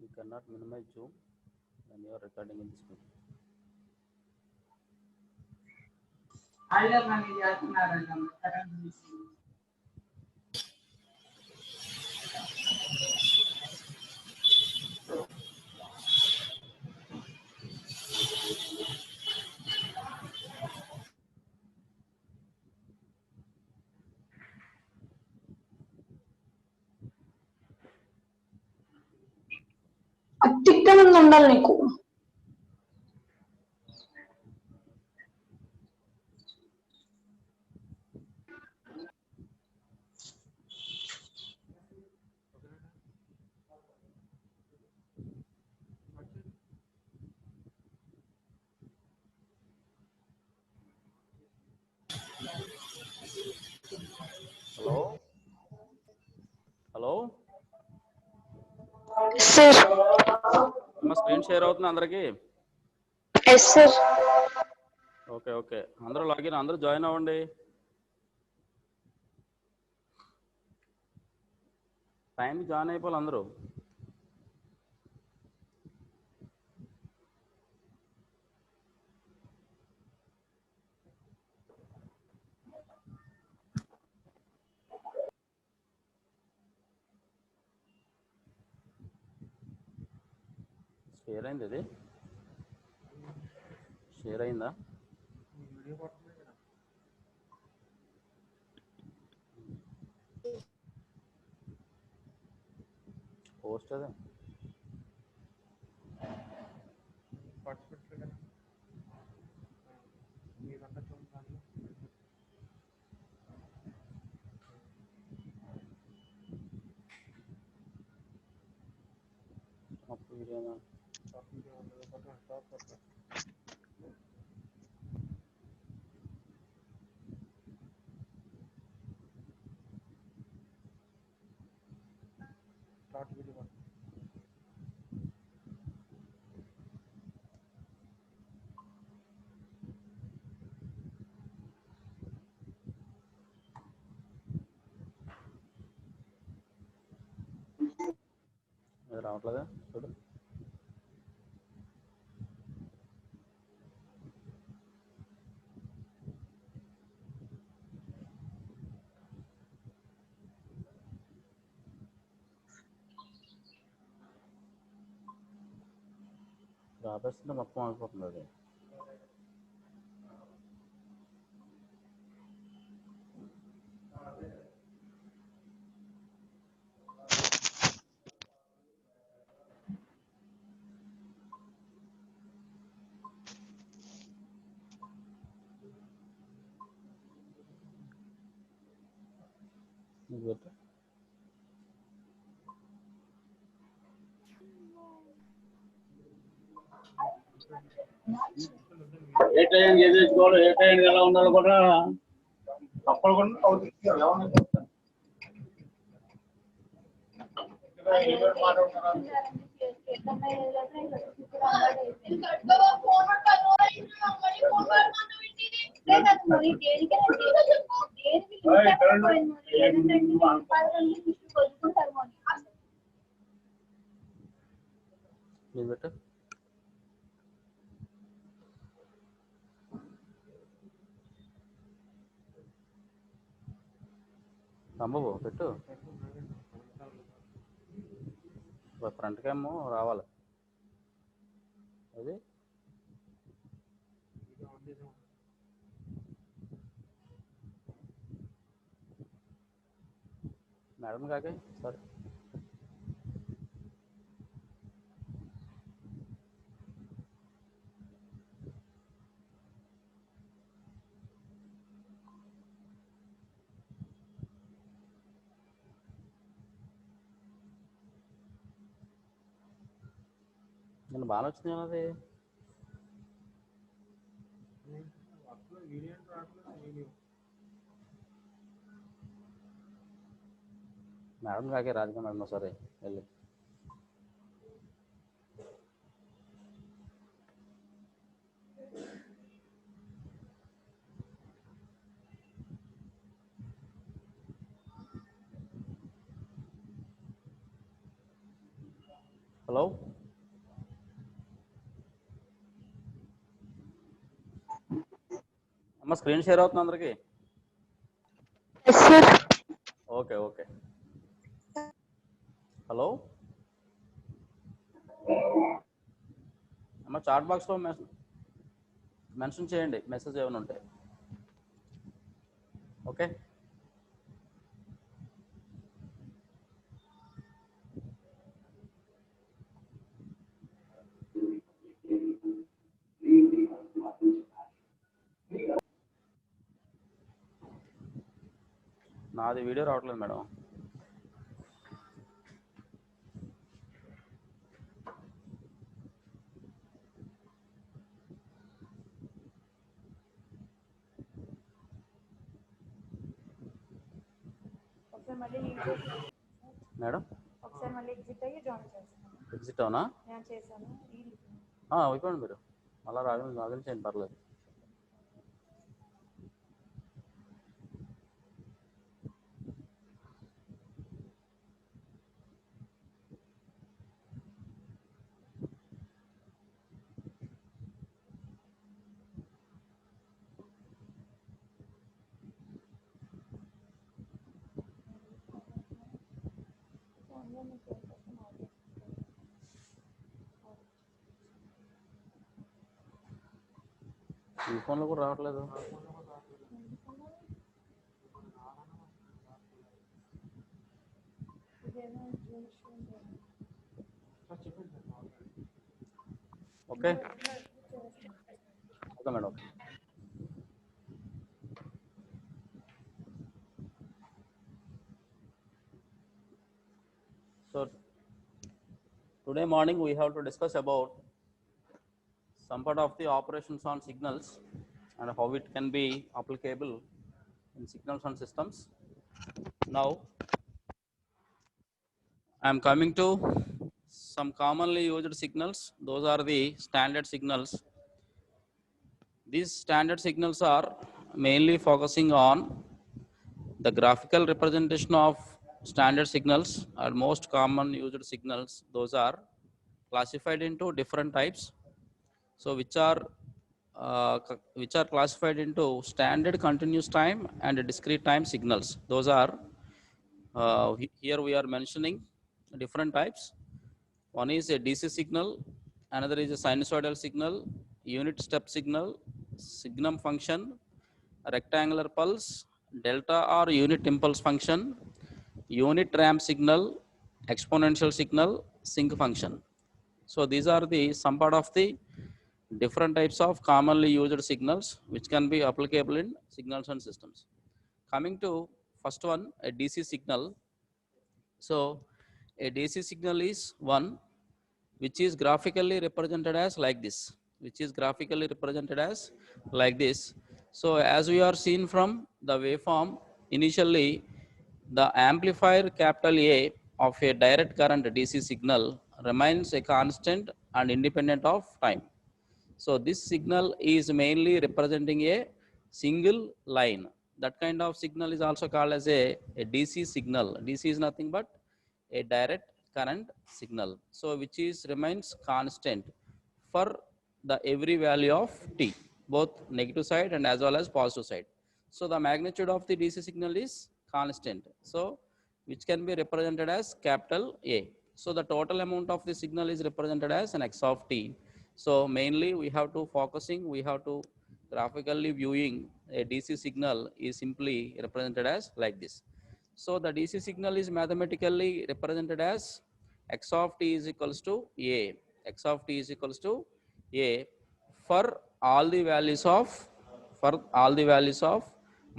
You cannot minimize Zoom when you are recording in this meeting. అత్యుత్తమంగా ఉండాలి నీకు. Hello sir అమ్మ screen share అవుతుంది అందరికి. Yes sir. ఓకే ఓకే, అందరూ లాగిన్, అందరూ జాయిన్ అవ్వండి. టైంకి జాయిన్ అయిపోవాలి అందరూ. షేర్ అయింది, ఇది షేర్ అయిందా? పోస్ట్ అదే వీడియోనా? అది రావట్లేదా? చూడు. రాబేస్తుంటే మొత్తం ఆగిపోతుంది అది. పెట్టు. ఏ టైం ఏది తెచ్చుకోవాలి, ఏ టైం ఎలా ఉండాలి కూడా తప్పకుండా మీరు పెట్టు. అమ్మబో పెట్టు. ఫ్రంట్ క్యామ్ రావాలి. అది మేడం కాకే సరే. నేను బాగా వచ్చింది అది. మేడం కాకే రాధిక మేడం సరే వెళ్ళి. హలో అమ్మ స్క్రీన్ షేర్ అవుతుంది అందరికి. Yes, sir. Okay okay. Hello అమ్మ చాట్ బాక్స్లో మెన్షన్ చేయండి మెసేజ్ ఏమైనా ఉంటే. ఓకే నాది వీడియో రావట్లేదు మేడం. ఒకసారి మళ్ళీ మేడం ఎగ్జిట్ అయ్యి జాయిన్ చేస్తాను. ఎగ్జిట్ అవునా? నేను చేశాను. అయిపోయింది మీరు మళ్ళీ లాగిన్ చేయండి పర్లేదు. ఈ ఫోన్లో కూడా రావట్లేదు. Okay okay madam. So today morning we have to discuss about some part of the operations on signals and how it can be applicable in signals and systems. Now I am coming to some commonly used signals. Those are the standard signals. These standard signals are mainly focusing on the graphical representation of standard signals are most common used signals. Those are classified into different types. So which are classified into standard continuous time and discrete time signals. Those are here we are mentioning different types. One is a DC signal, another is a sinusoidal signal, unit step signal, signum function, rectangular pulse, delta or unit impulse function, unit ramp signal, exponential signal, sync function. So these are the some part of the different types of commonly used signals which can be applicable in signals and systems. Coming to first one, a DC signal. So a DC signal is one which is graphically represented as like this, So as we are seen from the waveform, initially the amplifier capital A of a direct current DC signal remains a constant and independent of time. So this signal is mainly representing a single line. That kind of signal is also called as a DC signal. DC is nothing but a direct current signal. So which is remains constant for the every value of t, both negative side and as well as positive side. So the magnitude of the DC signal is constant. So which can be represented as capital A. So the total amount of the signal is represented as an x of t. So mainly we have to graphically viewing a DC signal is simply represented as like this. So the DC signal is mathematically represented as x of t is equals to A. X of t is equals to A for all the values of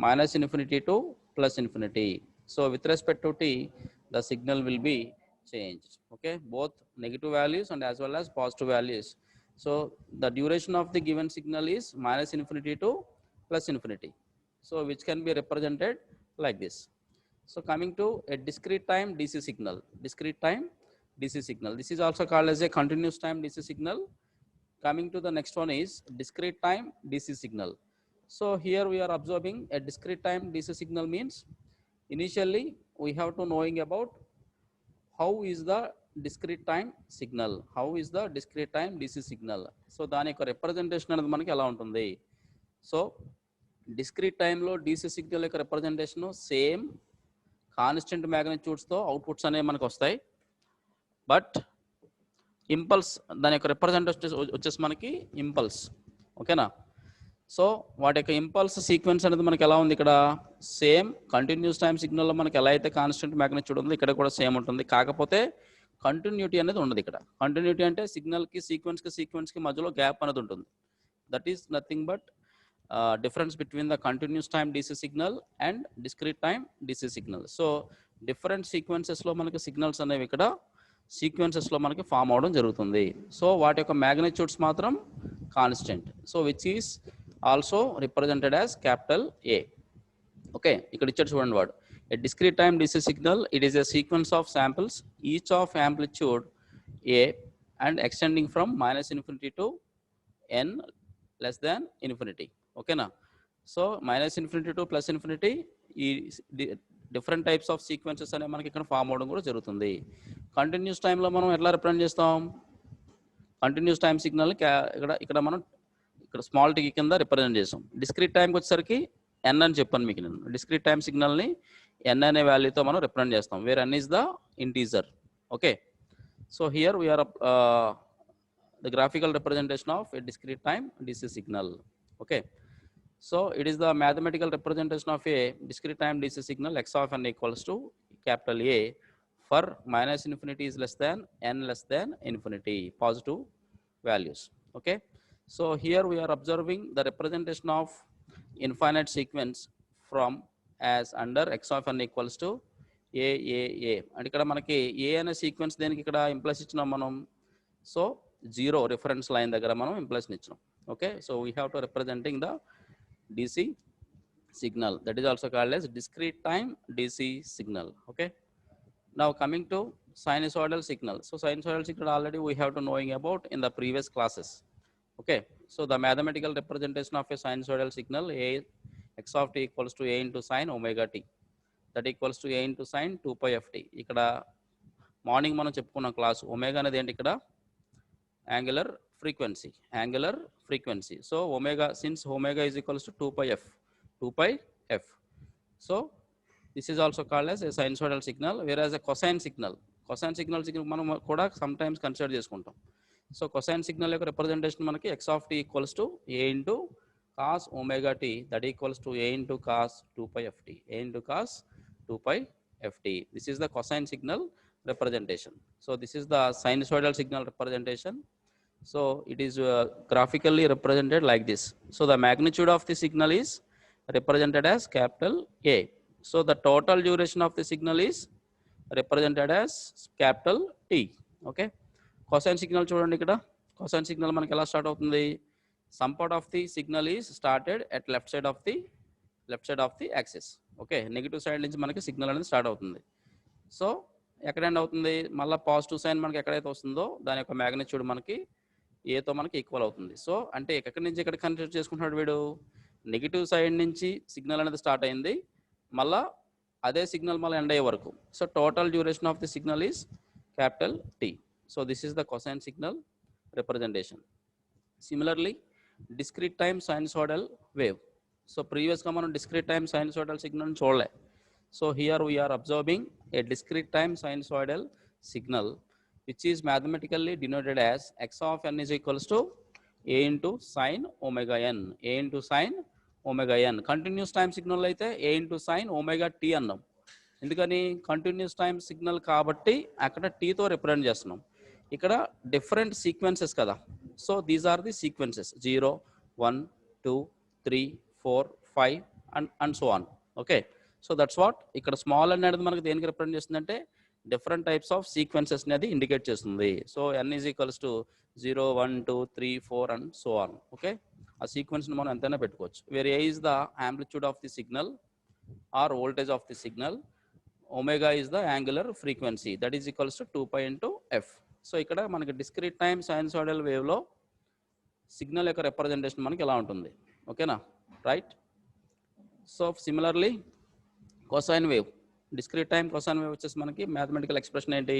minus infinity to plus infinity. So with respect to t, the signal will be changed. Okay, both negative values and as well as positive values. So the duration of the given signal is minus infinity to plus infinity. So which can be represented like this. So coming to a discrete time DC signal. This is also called as a continuous time DC signal. Coming to the next one is discrete time DC signal. So here we are observing a discrete time DC signal means initially we have to knowing about how is the discrete time signal? How is the discrete time DC signal? So దాని యొక్క representation అనేది మనకి ఎలా ఉంటుంది? So discrete టైంలో DC signal యొక్క representation same constant మ్యాగ్నిట్యూడ్స్తో outputs అనేవి మనకు వస్తాయి. బట్ ఇంపల్స్ దాని యొక్క రిప్రజెంటేషన్ వచ్చేసి మనకి ఇంపల్స్. ఓకేనా? సో వాటి యొక్క ఇంపల్స్ సీక్వెన్స్ అనేది మనకి ఎలా ఉంది? ఇక్కడ సేమ్ కంటిన్యూస్ టైం సిగ్నల్లో మనకి ఎలా అయితే కాన్స్టెంట్ మ్యాగ్నిట్యూడ్ ఉందో ఇక్కడ కూడా సేమ్ ఉంటుంది. కాకపోతే కంటిన్యూటీ అనేది ఉండదు. ఇక్కడ కంటిన్యూటీ అంటే సిగ్నల్కి సీక్వెన్స్కి మధ్యలో గ్యాప్ అనేది ఉంటుంది. That is nothing but difference between the continuous time DC signal and discrete time DC signal. So different సీక్వెన్సెస్లో మనకి సిగ్నల్స్ అనేవి ఇక్కడ సీక్వెన్సెస్లో మనకి ఫామ్ అవడం జరుగుతుంది. సో వాటి యొక్క మ్యాగ్నిట్యూడ్స్ మాత్రం constant. So which is also represented as capital A. Okay, ఇక్కడ ఇచ్చాడు చూడండి వాడు. A discrete time DC signal, it is a sequence of samples, each of amplitude A and extending from -infinity to n less than infinity. Okay na? So -infinity to +infinity, different types of sequences అనే మనకి ఇక్కడ form అవడం కూడా జరుగుతుంది. Continuous టైంలో మనం ఎట్లా represent చేస్తాం? కంటిన్యూస్ టైం సిగ్నల్ ఇక్కడ మనం ఇక్కడ స్మాల్ టీ కింద రిప్రజెంట్ చేస్తాం. డిస్క్రీట్ టైంకి వచ్చేసరికి n అని చెప్పాను మీకు నేను. డిస్క్రీట్ టైం సిగ్నల్ని n అనే వాల్యూతో మనం రిప్రజెంట్ చేస్తాం, where n is the integer. Okay, so here we are the graphical representation of a discrete time DC signal. Okay, so it is the mathematical representation of a discrete time DC signal x of n equals to capital A for -infinity is less than n less than infinity, positive values. Okay, so here we are observing the representation of infinite sequence from as under x of n equals to a and ఇక్కడ మనకి a అనే sequence దేనికి ఇక్కడ implies ఇచ్చినాం మనం? So 0 reference line దగ్గర మనం implies ఇచ్చినాం. Okay, so we have to representing the DC signal, that is also called as discrete time DC signal. Okay, now coming to sinusoidal signal. So sinusoidal signal already we have to knowing about in the previous classes. Okay, so the mathematical representation of a sinusoidal signal, a x of t equals to a into sine omega t, that equals to a into sine 2 pi f t. ఇక్కడ morning మనం చెప్పుకున్న class omega అనేది ఏంటి? ఇక్కడ angular frequency. So omega, since omega is equals to 2 pi f, so this is also called as a sinusoidal signal, whereas a cosine signal మనం కూడా sometimes consider చేసుకుంటాం. So cosine signal యొక్క representation మనకి x of t equals to a into cos omega t, that equals to a into cos 2 pi f t, a into cos 2 pi f t. This is the cosine signal representation. So this is the sinusoidal signal representation. So it is graphically represented like this. So the magnitude of the signal is represented as capital A. So the total duration of the signal is represented as capital T. Okay, cosine signal చూడండి. ఇక్కడ cosine signal మనకి ఎలా start అవుతుంది? Some part of the signal is started at left side of the axis. Okay, negative side నుంచి మనకి signal అనేది start అవుతుంది. So ఎక్కడ ఎండ్ అవుతుంది? మళ్ళీ పాజిటివ్ సైన్ మనకి ఎక్కడైతే వస్తుందో దాని యొక్క మ్యాగ్నిట్యూడ్ మనకి ఏతో మనకి ఈక్వల్ అవుతుంది. సో అంటే ఎక్కడి నుంచి ఎక్కడ కన్సిడర్ చేసుకుంటున్నాడు వీడు? నెగిటివ్ సైడ్ నుంచి సిగ్నల్ అనేది స్టార్ట్ అయింది, మళ్ళా అదే సిగ్నల్ మళ్ళీ ఎండ్ అయ్యే వరకు. So total duration of the signal is capital T. So this is the cosine signal representation. Similarly, discrete time sinusoidal wave. So ప్రీవియస్గా మనం discrete time sinusoidal signal చూడలే. So here we are observing a discrete time sinusoidal signal which is mathematically denoted as x of n is equals to a into sine omega n, a into sine omega n. Continuous time signal అయితే a into sine omega t అన్నాం. ఎందుకని? Continuous time signal కాబట్టి అక్కడ టీతో represent చేస్తున్నాం. ఇక్కడ different sequences కదా. So these are the sequences 0 1 2 3 4 5 and so on. Okay, so that's what ఇక్కడ small అనేది మనకి దేనికి రిప్రజెంట్ చేస్తుందంటే డిఫరెంట్ టైప్స్ ఆఫ్ సీక్వెన్సెస్ అనేది ఇండికేట్ చేస్తుంది. So n is equals to 0 1 2 3 4 and so on. Okay, ఆ సీక్వెన్స్ని మనం ఎంతైనా పెట్టుకోవచ్చు. Where a is the amplitude of the signal or voltage of the signal, omega is the angular frequency, that is equals to 2 pi into f. So ఇక్కడ మనకి discrete time sinusoidal వేవ్లో signal యొక్క representation మనకి ఎలా ఉంటుంది? ఓకేనా, right. So similarly cosine wave, discrete time cosine wave వచ్చేసి మనకి మ్యాథమెటికల్ ఎక్స్ప్రెషన్ ఏంటి?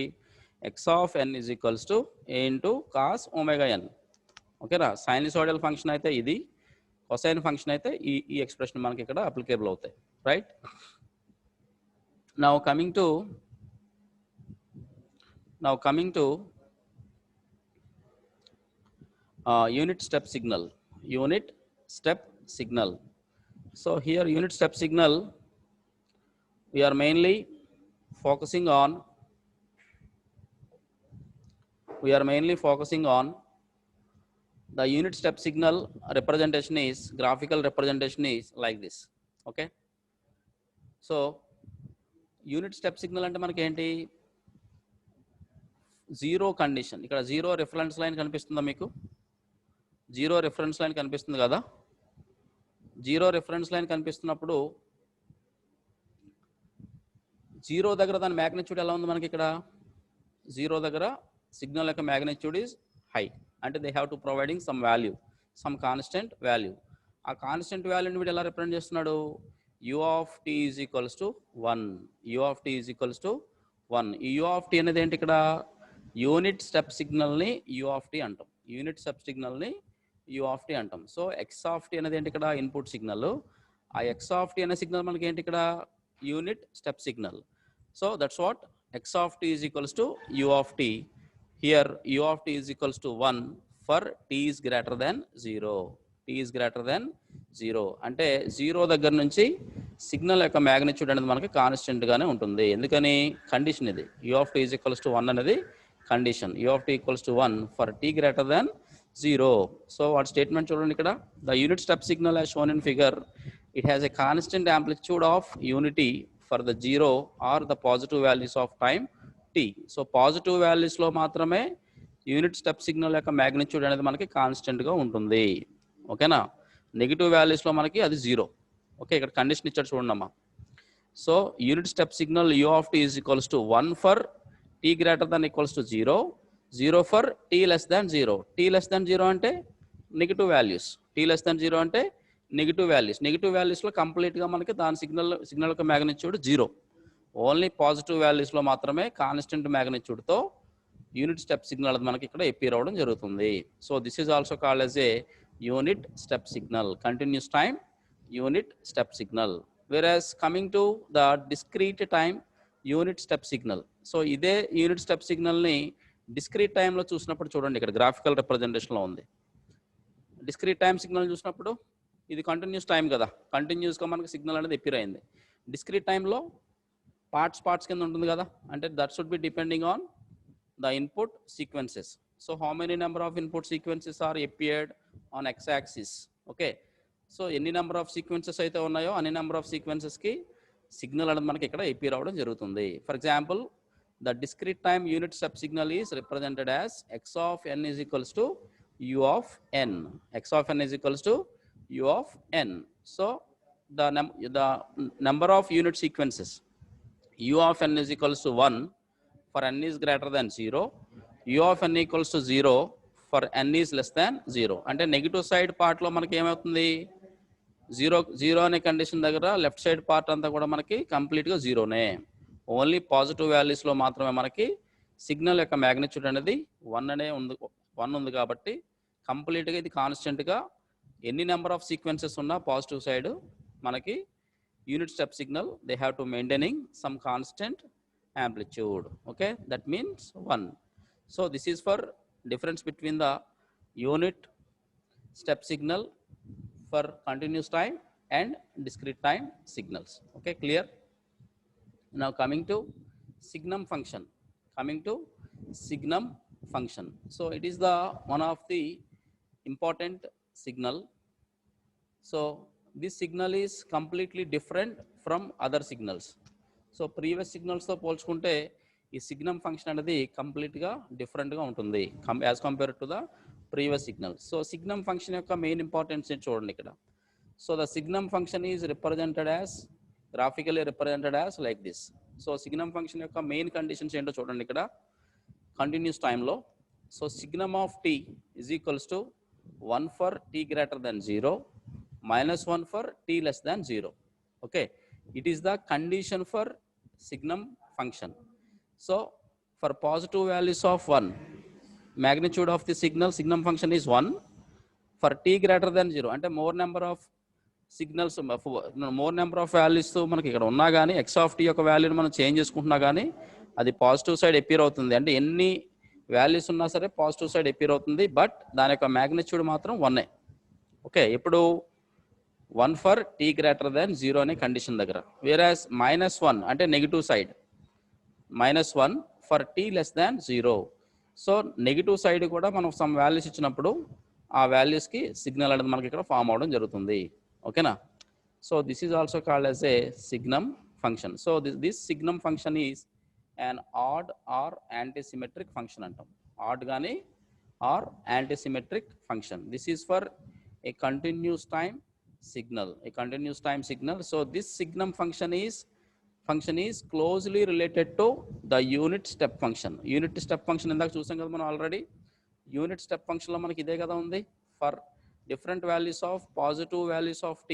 x of n is equals to a into cos omega n. ఓకేనా, సైనిసోయిడల్ ఫంక్షన్ అయితే ఇది, కొసైన్ ఫంక్షన్ అయితే ఈ ఎక్స్ప్రెషన్ మనకి ఇక్కడ అప్లికేబుల్ అవుతాయి, right. Now coming to unit step signal. So here unit step signal, we are mainly focusing on the unit step signal representation is, graphical representation is like this. Okay, so unit step signal అంటే మనకి ఏంటి, zero condition. ఇక్కడ zero reference line కనిపిస్తుందా మీకు? Zero reference line కనిపిస్తుంది కదా. Zero reference line కనిపిస్తున్నప్పుడు zero దగ్గర దాని మ్యాగ్నిట్యూడ్ ఎలా ఉంది మనకి? ఇక్కడ జీరో దగ్గర సిగ్నల్ యొక్క మ్యాగ్నిట్యూడ్ ఈజ్ హై, అంటే they have to providing some value, some constant value. ఆ కాన్స్టెంట్ వాల్యూని వీడు ఎలా రిప్రజెంట్ చేస్తున్నాడు? u of t is equals to 1. u of t is equals to 1. ఈ u of t అనేది ఏంటి? ఇక్కడ యూనిట్ స్టెప్ సిగ్నల్ని u of t అంటాం. యూనిట్ స్టెప్ సిగ్నల్ని u of t అంటాం. సో x of t అనేది ఏంటి? ఇక్కడ ఇన్పుట్ సిగ్నల్. ఆ x of t అనే సిగ్నల్ మనకి ఏంటి? ఇక్కడ unit step signal. So that's what x of t is equals to u of t. Here u of t is equals to 1 for t is greater than 0. t is greater than 0 అంటే zero దగ్గర నుంచి signal యొక్క magnitude అనేది మనకి constant గానే ఉంటుంది. ఎందుకని? Condition ఇది. u of t is equals to 1 అనేది condition. u of t equals to 1 for t greater than 0. So what statement చూడండి ఇక్కడ. The unit step signal as shown in figure, it has a constant amplitude of unity for the 0 or the positive values of time t. So positive values లో మాత్రమే unit step signal యొక్క magnitude అనేది మనకి constant గా ఉంటుంది. ఓకేనా, negative values లో మనకి అది 0. ఓకే, ఇక్కడ కండిషన్ ఇచ్చాడు చూడండి అమ్మా. So unit step signal u of t is equals to 1 for t greater than equals to 0, 0 for t less than 0. t less than 0 అంటే negative values, t less than 0 అంటే negative values. Negative values లో complete గా మనకి దాని signal యొక్క magnitude 0. Only positive values లో మాత్రమే constant magnitude తో యూనిట్ స్టెప్ సిగ్నల్ మనకి ఇక్కడ ఎపీర్ అవడం జరుగుతుంది. So this is also called as a unit step signal, continuous time unit step signal. whereas coming to the discrete time unit step signal. So ఇదే unit step signal ని discrete time లో చూసినప్పుడు చూడండి, ఇక్కడ graphical representation లో ఉంది. Discrete time signal చూసినప్పుడు ఇది కంటిన్యూస్ టైం కదా, కంటిన్యూస్ గా మనకి సిగ్నల్ అనేది ఎపీర్ అయింది. డిస్క్రీట్ టైంలో పార్ట్స్ కింద ఉంటుంది కదా, అంటే that should be depending on the input sequences. So how many number of input sequences are appeared on x axis. Okay, so ఎన్ని నెంబర్ ఆఫ్ సీక్వెన్సెస్ అయితే ఉన్నాయో అన్ని నెంబర్ ఆఫ్ సీక్వెన్సెస్ కి సిగ్నల్ అనేది మనకి ఇక్కడ ఎపీర్ అవడం జరుగుతుంది. For example, the discrete time unit step signal is represented as x of n is equals to u of n. x of n is equals to u of n. So the number of unit sequences, u of n is equals to 1 for n is greater than 0, u of n equals to 0 for n is less than 0. అంటే negative side part లో మనకి ఏమవుతుంది, zero అనే condition దగ్గర left side part అంతా కూడా మనకి complete గా జీరోనే. ఓన్లీ పాజిటివ్ వాల్యూస్ లో మాత్రమే మనకి సిగ్నల్ యొక్క మ్యాగ్నిట్యూడ్ అనేది 1 ఉంది కాబట్టి కంప్లీట్ గా ఇది కాన్స్టెంట్ గా ఎన్ని నెంబర్ ఆఫ్ సీక్వెన్సెస్ ఉన్నా పాజిటివ్ సైడ్ మనకి unit step signal they have to maintaining some constant amplitude. Okay, that means 1. So this is for difference between the unit step signal for continuous time and discrete time signals. Okay, clear? Now coming to signum function. So it is the one of the important signal. So this signal is completely different from other signals. So previous సిగ్నల్స్తో పోల్చుకుంటే ఈ signum function అనేది కంప్లీట్గా డిఫరెంట్గా ఉంటుంది as compare to the previous signal. So signum function యొక్క main importance చూడండి ఇక్కడ. So the signum function is represented as, graphically represented as like this. So signum function యొక్క మెయిన్ కండిషన్స్ ఏంటో చూడండి ఇక్కడ కంటిన్యూస్ టైంలో. So signum of t is equals to 1 for t greater than 0, -1 for t less than 0. Okay, it is the condition for signum function. So for positive values of 1, magnitude of the signum function is 1. For t greater than 0, అంటే more number of signals, more number of values మనకి ఇక్కడ ఉన్నా కానీ x of t యొక్క వాల్యూని మనం change చేసుకుంటున్నా కానీ అది పాజిటివ్ సైడ్ అపియర్ అవుతుంది. అంటే ఎన్ని వాల్యూస్ ఉన్నా సరే పాజిటివ్ సైడ్ అపియర్ అవుతుంది, బట్ దాని యొక్క మ్యాగ్నిట్యూడ్ మాత్రం 1. ఓకే, ఇప్పుడు 1 ఫర్ t గ్రేటర్ దాన్ 0 అనే కండిషన్ దగ్గర, వేరాస్ -1 అంటే negative side, -1 for t less than 0. So negative side కూడా మనం సమ్ వాల్యూస్ ఇచ్చినప్పుడు ఆ వాల్యూస్కి సిగ్నల్ అనేది మనకి ఇక్కడ ఫామ్ అవడం జరుగుతుంది. ఓకేనా? So this is also called as a signum function. So this signum function is an odd or antisymmetric function antam. Odd gaani or antisymmetric function. This is for a continuous time signal. A continuous time signal. So this signum function is closely related to the unit step function. Unit step function indaaka chusam kada manam already. Unit step function lo manaki ide kada undi. For different values of positive values of t,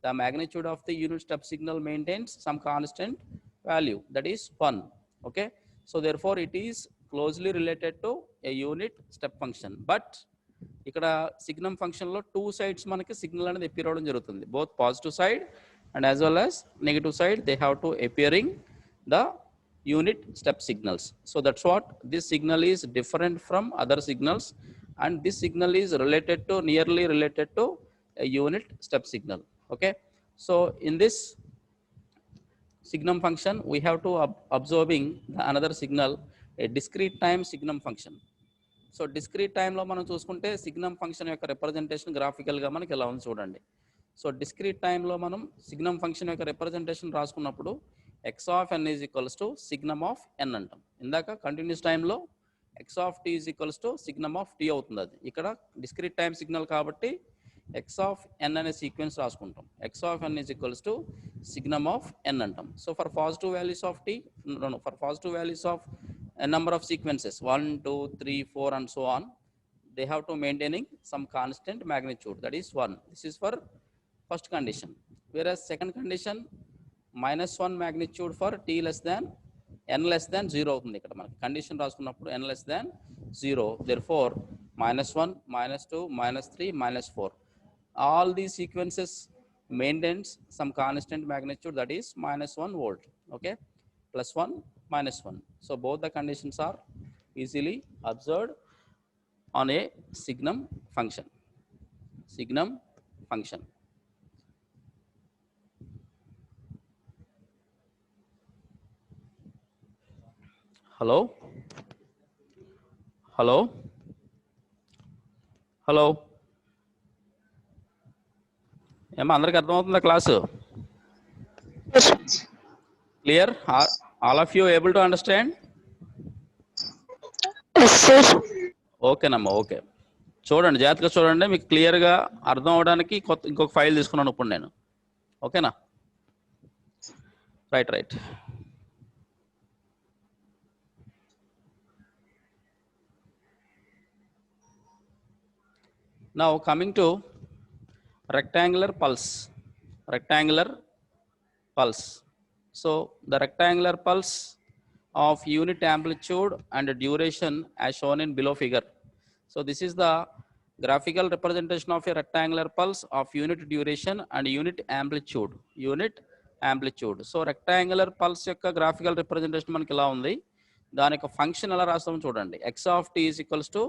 the magnitude of the unit step signal maintains some constant value, that is 1. Okay, so therefore it is closely related to a unit step function. But ikkada signum function lo two sides manaki signal anedi appear avadam jarugutundi, both positive side and as well as negative side. They have to appearing the unit step signals. So that's what this signal is different from other signals, and this signal is related to, nearly related to a unit step signal. Okay, so in this signum function we have to observing another signal, a discrete time signum function. So discrete time lo మనం చూసుకుంటే signum function యొక్క representation graphical గా మనకి ఎలా ఉంది చూడండి. So discrete time లో మనం signum function యొక్క representation రాసుకున్నప్పుడు x of n is equals to signum of n అంటాం. ఇందాక కంటిన్యూస్ టైం లో x of t is equals to signum of t అవుతుంది. అది ఇక్కడ discrete time signal కాబట్టి x of n అనే సీక్వెన్స్ రాసుకుంటాం. x of n is equals to signum of n అంటాం. So for positive values of t, for positive values of a number of sequences 1, 2, 3, 4 and so on, they have to maintaining some constant magnitude, that is 1. This is for first condition. Whereas second condition, -1 magnitude for t less than n less than 0 అవుతుంది. ఇక్కడ మనకి condition రాసుకున్నప్పుడు n less than 0, therefore -1, -2, -3, -4, all these sequences maintains some constant magnitude, that is -1 volt. Okay, +1, -1. So both the conditions are easily observed on a signum function. Signum function. Hello, hello, hello. ఏమో అందరికి అర్థమవుతుందా class? Clear? All of you able to understand? Yes, sir. ఓకేనమ్మా, okay. చూడండి, జాగ్రత్తగా చూడండి, మీకు క్లియర్గా అర్థం అవడానికి ఇంకొక ఫైల్ తీసుకున్నాను ఇప్పుడు నేను. ఓకేనా? Right. Now coming to rectangular pulse. So the rectangular pulse of unit amplitude and duration as shown in below figure. So this is the graphical representation of a rectangular pulse of unit duration and unit amplitude. So rectangular pulse యొక్క graphical representation మనకి ఇలా ఉంది. దాని యొక్క function ఎలా రాస్తామో చూడండి. x of t is equals to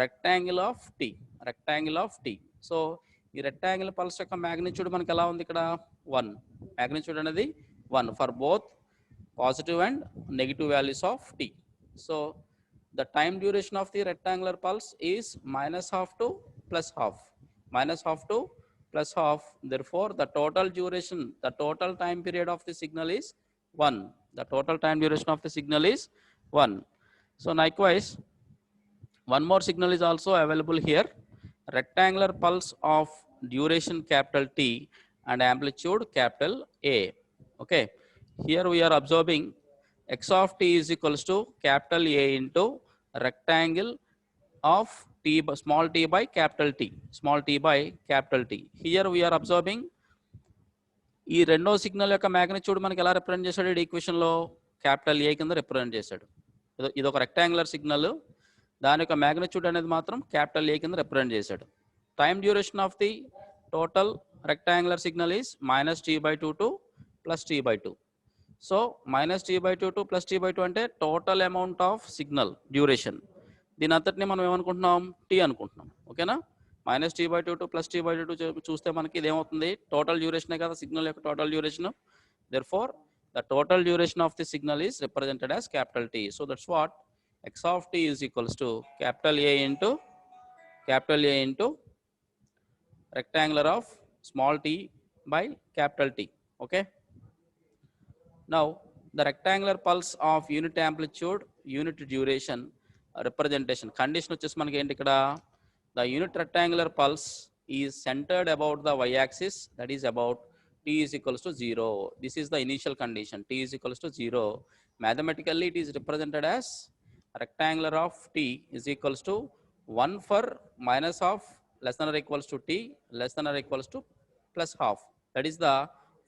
rectangle of t. So ఈ రెక్టాంగిల్ పల్స్ యొక్క మ్యాగ్నిట్యూడ్ మనకి ఎలా ఉంది ఇక్కడ? 1. మ్యాగ్నిట్యూడ్ అనేది 1 for both positive and negative values of t. So the time duration of the rectangular pulse is -half to +half. Therefore the total duration, the total time period of the signal is 1. The total time duration of the signal is 1. So likewise one more signal is also available here, rectangular pulse of duration capital T and amplitude capital A. Okay, here we are observing x of t is equals to capital A into rectangle of t, small t by capital T. Here we are observing ఈ రెండో signal యొక్క magnitude మనకి ఎలా represent చేశాడు? ఈ equation లో capital ఏ కింద represent చేశాడు. ఇది ఒక రెక్టాంగులర్ సిగ్నల్, దాని యొక్క మ్యాగ్నిట్యూడ్ అనేది మాత్రం క్యాపిటల్ ఏ కింద రిప్రజెంట్ చేశాడు. Time duration of the total rectangular signal is -t/2 to +t/2. So -t/2 to +t/2 అంటే total amount of signal duration. దీని అంతటిని మనం ఏమనుకుంటున్నాం, టీ అనుకుంటున్నాం. ఓకేనా, -t/2 టు +t/2 చూస్తే మనకి ఇదేమవుతుంది, టోటల్ డ్యూరేషనే కదా సిగ్నల్ యొక్క total duration. Therefore, the total duration of the signal is represented as capital T. So that's what x of t is equals to capital A into rectangular of small t by capital T. Okay. Now, the rectangular pulse of unit amplitude, unit duration representation. Condition వచ్చేసి మనకి ఏంటి ఇక్కడ, the unit rectangular pulse is centered about the y-axis, that is about t is equals to 0. This is the initial condition. T is equals to 0. Mathematically, it is represented as rectangular of t is equals to 1 for minus half less than or equals to t less than or equals to plus half. That is the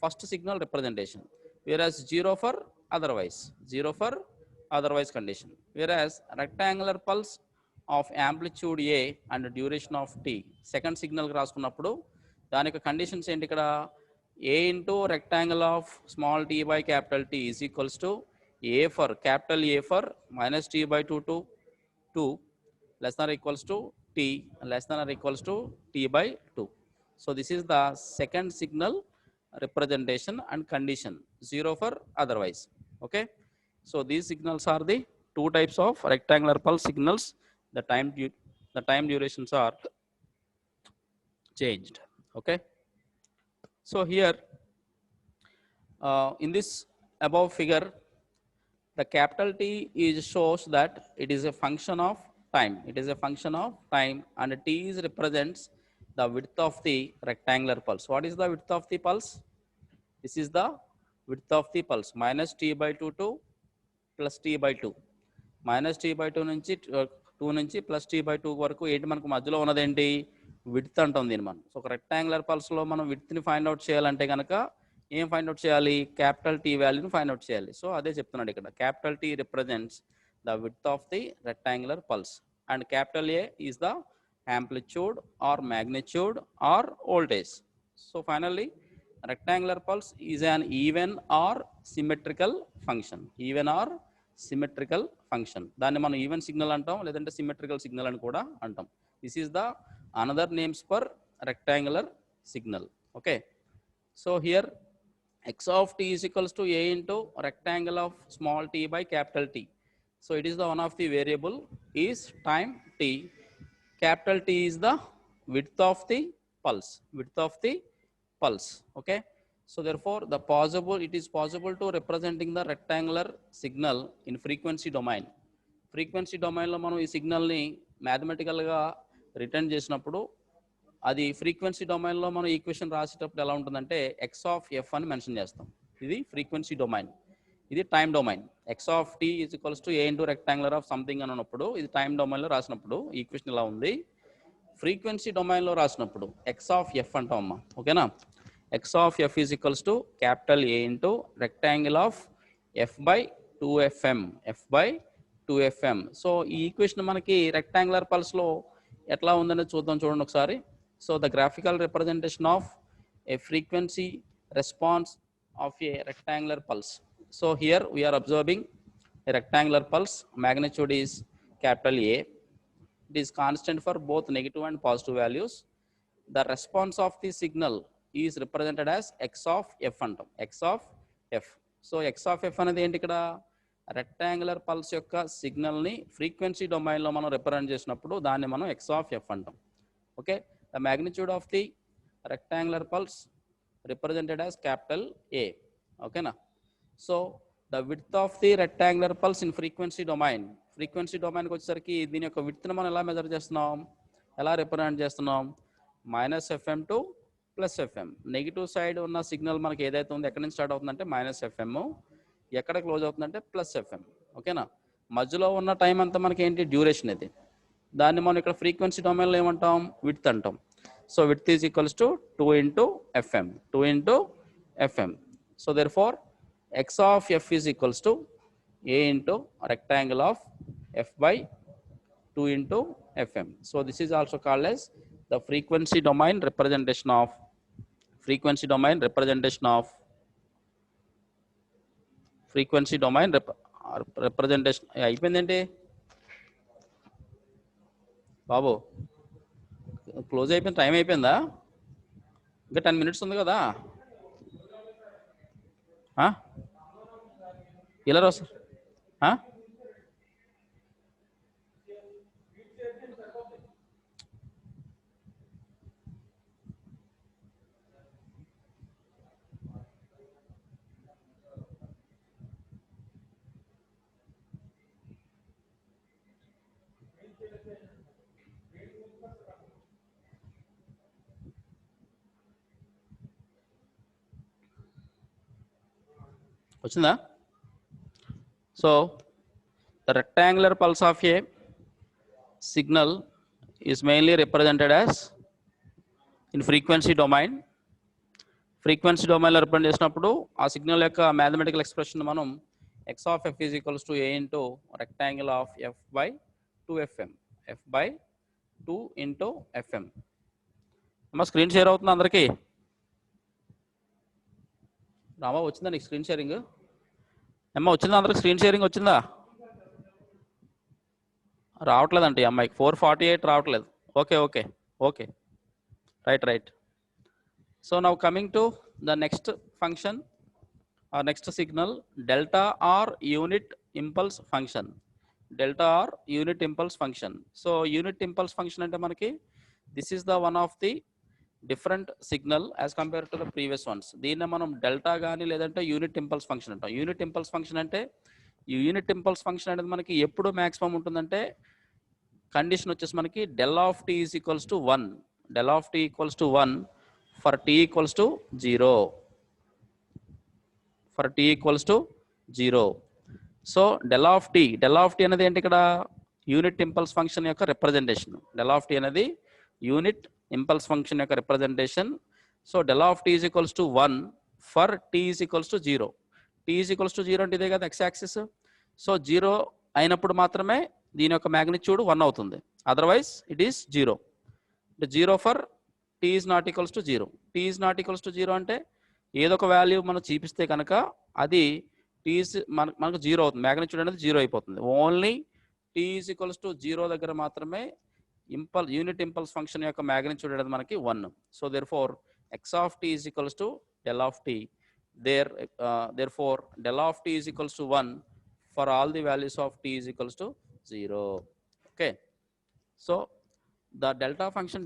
first signal representation. Whereas 0 for otherwise condition. Whereas rectangular pulse of amplitude A and duration of t second signal రాసుకున్నప్పుడు దాని యొక్క conditions ఏంటి ఇక్కడ, A into rectangle of small t by capital T is equals to A for capital A for -t/2 to 2 less than or equals to t less than or equals to t/2. So this is the second signal representation and condition, 0 for otherwise. Okay. So these signals are the two types of rectangular pulse signals. The time durations are changed. Okay. So here in this above figure, the capital T is shows that it is a function of time. It is a function of time, and T is represents the width of the rectangular pulse. What is the width of the pulse? This is the width of the pulse, -t/2 to +t/2. -t/2 నుంచి 2 నుంచి +t/2 వరకు ఏంటి మనకు మధ్యలో ఉన్నదేంటి, width అంటాం దీన్ని మనం. So ఒక రెక్టాంగులర్ పల్స్లో మనం విడ్త్ని ఫైండ్ అవుట్ చేయాలంటే కనుక ఏం ఫైండ్ అవుట్ చేయాలి, క్యాపిటల్ టీ వాల్యూని ఫైండ్ అవుట్ చేయాలి. సో అదే చెప్తున్నాడు ఇక్కడ, capital T represents the width of the rectangular pulse and capital A is the amplitude or magnitude or voltage. So finally, rectangular pulse is an even or symmetrical function. Even or symmetrical function. దాన్ని మనం even signal అంటాం, లేదంటే symmetrical signal అని కూడా అంటాం. This is the another names for rectangular signal. Okay. So here x of t is equals to a into rectangle of small t by capital T. So it is the one of the variable is time t. Capital T is the width of the pulse. Okay. So therefore it is possible to representing the rectangular signal in frequency domain. Frequency domain lo మనం ఈ signal ని mathematical గా return చేసినప్పుడు అది frequency domain లో మనం equation రాసేటప్పుడు ఎలా ఉంటుందంటే x ఆఫ్ f అని మెన్షన్ చేస్తాం. ఇది ఫ్రీక్వెన్సీ డొమైన్, ఇది time domain. x of t is equals to a into rectangular of something అని అన్నప్పుడు ఇది టైం డొమైన్లో రాసినప్పుడు ఈక్వేషన్ ఇలా ఉంది. ఫ్రీక్వెన్సీ డొమైన్లో రాసినప్పుడు x ఆఫ్ f అంటాం అమ్మా. ఓకేనా, x of f is equals to capital a into rectangle of f by 2fm. So ఈ ఈక్వేషన్ మనకి రెక్టాంగులర్ పల్స్లో ఎట్లా ఉందనేది చూడండి ఒకసారి. So the graphical representation of A frequency response of a rectangular pulse. So here we are observing a rectangular pulse, magnitude is capital A. It is constant for both negative and positive values. The response of the signal is represented as x of f antam, x of f. So x of f అనేది ఏంటి ఇక్కడ, rectangular pulse యొక్క signal ని frequency domain లో మనం represent చేసినప్పుడు దాన్ని మనం x of f అంటాం. Okay, the magnitude of the rectangular pulse represented as capital A. Okay na. So the width of the rectangular pulse in frequency domain కి వచ్చేసరికి దీని యొక్క width ని మనం ఎలా మెజర్ చేస్తున్నాం, ఎలా రిప్రజెంట్ చేస్తున్నాం, -fm to +fm. Negative side ఉన్న సిగ్నల్ మనకి ఏదైతే ఉందో ఎక్కడి నుంచి స్టార్ట్ అవుతుందంటే -fm, ఎక్కడ క్లోజ్ అవుతుందంటే +fm. ఓకేనా, మధ్యలో ఉన్న టైం అంతా మనకి ఏంటి, డ్యూరేషన్ ఇది. దాన్ని మనం ఇక్కడ ఫ్రీక్వెన్సీ డొమైన్లో ఏమంటాం, విడ్త్ అంటాం. So width is equals to 2 into fm. So therefore x of f is equals to A into rectangle of f by 2 into fm. So this is also called as the frequency domain representation of frequency domain representation అయిపోయిందండి బాబు, close అయిపోయింది, time అయిపోయిందా? ఇంకా 10 minutes ఉంది కదా. ఇలా రా sir. వచ్చిందా? So the rectangular pulse of a signal is mainly represented as in frequency domain. Frequency డొమైన్లో రిప్రజెంట్ చేసినప్పుడు ఆ సిగ్నల్ యొక్క మ్యాథమెటికల్ ఎక్స్ప్రెషన్ మనం x of f is equals to a into rectangle of f by 2fm, f by 2 into fm. అమ్మ screen share అవుతుంది అందరికీ? రామా వచ్చిందా నీకు స్క్రీన్ షేరింగ్? అమ్మ వచ్చిందా అందరికి స్క్రీన్ షేరింగ్ వచ్చిందా? రావట్లేదండి అమ్మాయికి 448 రావట్లేదు. Okay okay okay right. So now coming to the next function or next signal, delta or unit impulse function. Delta or unit impulse function. So unit impulse function అంటే మనకి this is the one of the different signal as compare to the previous ones. దీన్ని మనం delta కానీ లేదంటే unit impulse function అంటాం. Unit impulse function అంటే ఈ unit impulse function అనేది మనకి ఎప్పుడు మ్యాక్సిమం ఉంటుందంటే కండిషన్ వచ్చేసి మనకి del of t is equals to 1, del of t equals to 1 for t equals to 0, for t equals to 0. So del of t అనేది ఏంటి ఇక్కడ? యూనిట్ ఇంపల్స్ ఫంక్షన్ యొక్క రిప్రజెంటేషన్. డెల్ ఆఫ్ టీ అనేది unit impulse function యొక్క representation. So del of t is equals to 1 for t is equals to 0. T is equals to 0 అంటే ఇదే కదా X axis. So 0 అయినప్పుడు మాత్రమే దీని యొక్క మ్యాగ్నిట్యూడ్ 1 అవుతుంది, అదర్వైజ్ ఇట్ ఈస్ 0. అంటే 0 for t is not equals to 0. T is not equals to 0 అంటే ఏదో ఒక వాల్యూ మనం చూపిస్తే కనుక అది టీ ఈజ్ మనకు 0 అవుతుంది, మ్యాగ్నిట్యూడ్ అనేది 0 అయిపోతుంది. Only t is equals to 0 దగ్గర మాత్రమే యూనిట్ ఇంపల్స్ ఫంక్షన్ యొక్క మ్యాగ్నిట్యూడ్ అనేది మనకి 1. So therefore x of t is equals to del of t. Therefore del of t is equals to 1 for all the values of t is equals to 0. Okay, so the delta function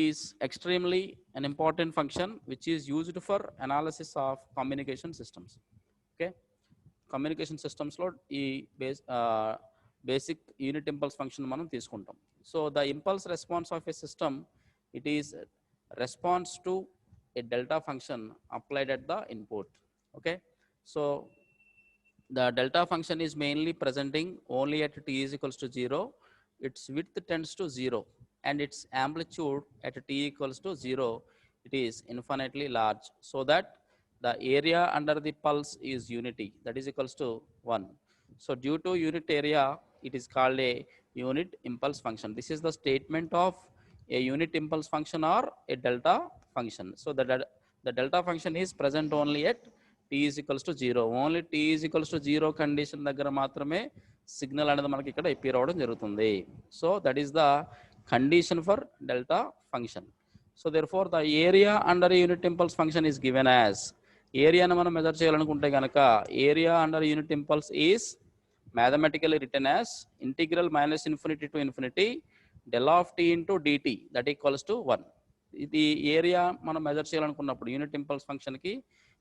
is extremely an important function which is used for analysis of communication systems. Okay, communication systems lo ee basic unit impulse function manam teeskuntam. So the impulse response of a system, it is response to a delta function applied at the input. Okay, so the delta function is mainly presenting only at t is equals to 0. Its width tends to 0 and its amplitude at t equals to 0, it is infinitely large, so that the area under the pulse is unity, that is equals to 1. So due to unit area, it is called a unit impulse function. This is the statement of a unit impulse function or a delta function. So the delta function is present only at t is equals to 0. Only t is equals to 0 condition దగ్గర మాత్రమే signal అనేది మనకి ఇక్కడ appear అవ్వడం జరుగుతుంది. So that is the condition for delta function. So therefore the area under unit impulse function is given as, ఏరియాను మనం measure చేయాలనుకుంటే కనుక area under unit impulse is mathematically written as integral minus infinity to infinity del of t into dt that equals to 1. ఇది area మనం measure చేయాలనుకున్నప్పుడు unit impulse ఫంక్షన్కి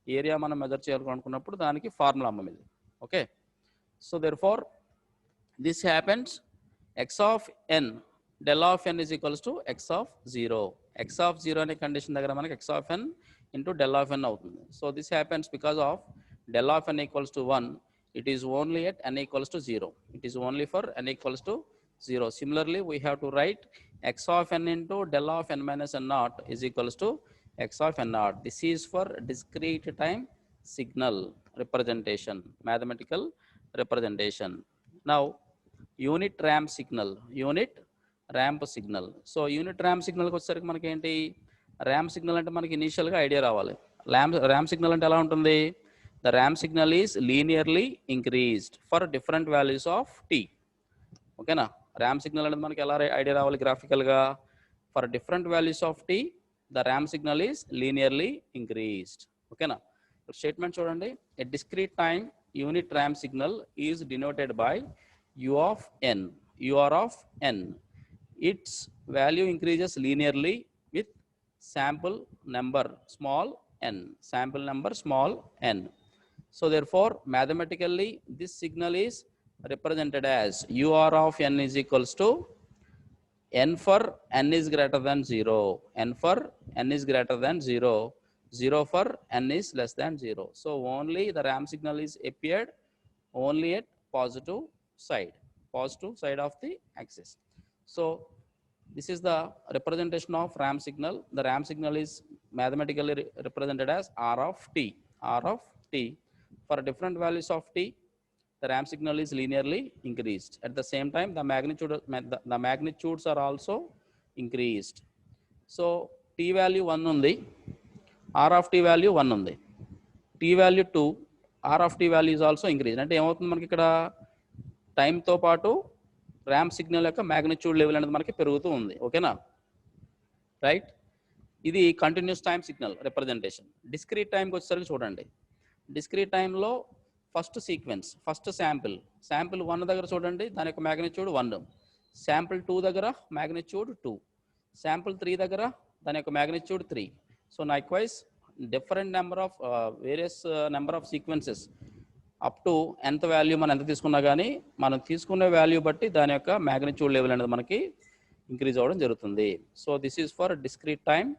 area మనం measure చేయాలనుకున్నప్పుడు దానికి ఫార్ములా అమ్మ ఇది. Okay, so therefore this happens x of n del of n is equals to x of 0. x of 0 అనే కండిషన్ దగ్గర మనకి x of n into del of n అవుతుంది. So this happens because of del of n equals to 1. It is only at n equals to 0. It is only for n equals to 0. Similarly, we have to write x of n into del of n minus n naught is equals to x of n naught. This is for discrete time signal representation, mathematical representation. Now, unit ramp signal. Unit ramp signal. So, unit ramp signal వచ్చేసరికి మనకి ఏంటి? Ramp signal అంటే మనకి ఇనీషియల్గా idea రావాలి. Ramp signal అంటే ఎలా ఉంటుంది? The ramp signal is linearly increased for different values of t. ఓకేనా? ర్యాంప్ సిగ్నల్ అనేది మనకి ఎలా ఐడియా రావాలి గ్రాఫికల్గా? For different values of t, the ramp signal is linearly increased. ఓకేనా? స్టేట్మెంట్ చూడండి. A discrete time unit ramp signal is denoted by u of n, ur of n. Its value increases linearly with sample number small n, sample number small n. So therefore, mathematically, this signal is represented as ur of n is equals to n for n is greater than 0, n for n is greater than 0, 0 for n is less than 0. So only the ramp signal is appeared only at positive side of the axis. So this is the representation of ramp signal. The ramp signal is mathematically represented as r of t. R of t. For different values of t, the ramp signal is linearly increased. At the same time, the magnitudes are also increased. So t value 1 undi, r of t value 1 undi. T value 2, r of t value is also increased. అంటే ఏమవుతుంది మనకి ఇక్కడ టైంతో పాటు ramp signal యొక్క magnitude level అనేది మనకి పెరుగుతూ ఉంది. ఓకేనా? రైట్. ఇది continuous time signal representation. Discrete టైంకి వచ్చేసరికి చూడండి. డిస్క్రీట్ టైంలో ఫస్ట్ సీక్వెన్స్, ఫస్ట్ శాంపిల్ 1 దగ్గర చూడండి, దాని యొక్క మ్యాగ్నిట్యూడ్ 1. శాంపిల్ 2 దగ్గర మ్యాగ్నిట్యూడ్ 2. శాంపిల్ 3 దగ్గర దాని యొక్క magnitude 3. So likewise different number of various number of sequences up to ఎంత వాల్యూ మనం ఎంత తీసుకున్నా కానీ మనం తీసుకునే వాల్యూ బట్టి దాని యొక్క మ్యాగ్నిట్యూడ్ లెవెల్ అనేది మనకి ఇంక్రీజ్ అవ్వడం జరుగుతుంది. So this is for discrete time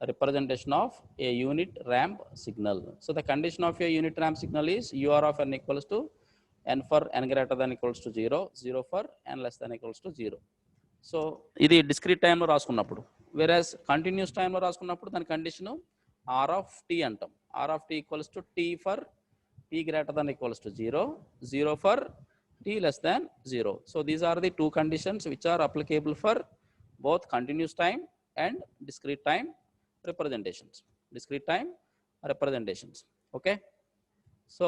representation of a unit ramp signal. So the condition of a unit ramp signal is ur of n equals to n for n greater than equals to 0, 0 for n less than equals to 0. So ఇది discrete time లో రాసుకున్నప్పుడు. Whereas continuous time లో రాసుకున్నప్పుడు దాని condition r of t అంటాం. r of t equals to t for t greater than equals to 0, 0 for t less than 0. So these are the two conditions which are applicable for both continuous time and discrete time representations. Discrete time representations. Okay. So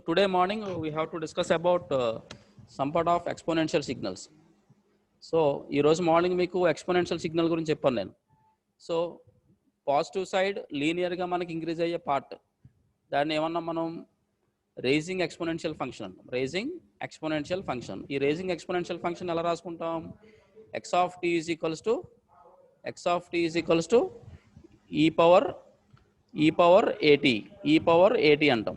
today morning we have to discuss about some part of exponential signals. So ఈ రోజు morning మీకు exponential signal గురించి చెప్పాను నేను. So positive side లీనియర్గా మనకి increase అయ్యే part, దాన్ని ఏమన్నా మనం రేజింగ్ ఎక్స్పోనెన్షియల్ ఫంక్షన్ అంటాం. Raising exponential function. ఈ రేజింగ్ ఎక్స్పోనెన్షియల్ ఫంక్షన్ ఎలా రాసుకుంటాం? x of t is equals to e power at అంటాం.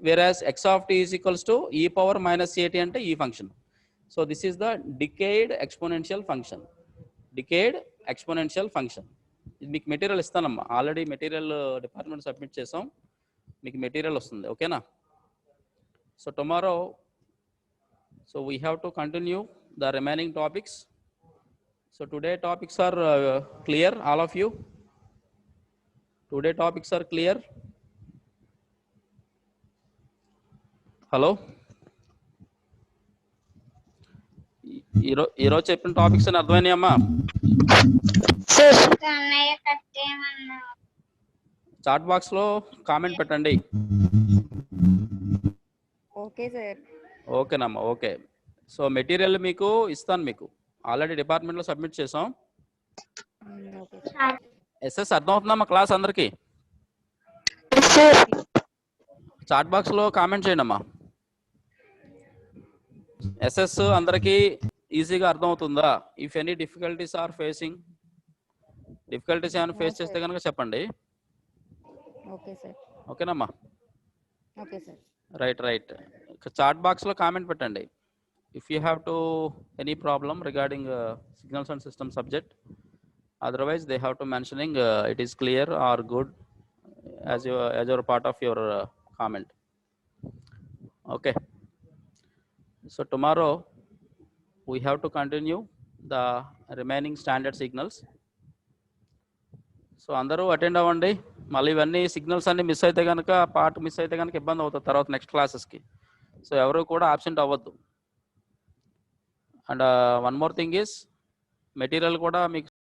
Whereas x of t is equals to e power minus at అంటే ఈ function. So this is the decayed exponential function. ఇది మీకు material ఇస్తానమ్మా. Already material department submit చేసాం, మీకు material వస్తుంది. ఓకేనా? So tomorrow we have to continue the remaining topics. So today topics are clear, all of you? Today topics are clear? Hello? ఈరోజు చెప్పిన topics అని అర్థమైనాయమ్మా? చాట్ బాక్స్ లో కామెంట్ పెట్టండి. Okay sir. ఓకేనమ్మా, ఓకే. సో మెటీరియల్ మీకు ఇస్తాను, మీకు ఆల్రెడీ డిపార్ట్మెంట్లో సబ్మిట్ చేసాం. ఎస్ఎస్ అర్థమవుతుందమ్మా క్లాస్ అందరికి? చాట్ బాక్స్ లో కామెంట్ చేయండి అమ్మా. ఎస్ఎస్ అందరికి ఈజీగా అర్థమవుతుందా? If any difficulties are facing, difficulties ఏమైనా ఫేస్ చేస్తే కనుక చెప్పండి. Okay sir. ఓకేనమ్మా? Okay sir. Right. Chat box లో కామెంట్ పెట్టండి. If you have to any problem regarding signals and system subject, otherwise they have to mentioning it is clear or good as your part of your comment. Okay. So tomorrow we have to continue the remaining standard signals. So అందరూ attend అవ్వండి. మళ్ళీ ఇవన్నీ signals అన్ని miss అయితే కనుక, part miss అయితే కనుక ఇబ్బంది అవుతుంది తర్వాత నెక్స్ట్ క్లాసెస్కి. సో ఎవరు కూడా ఆబ్సెంట్ అవ్వద్దు. And one more thing is material కూడా మీకు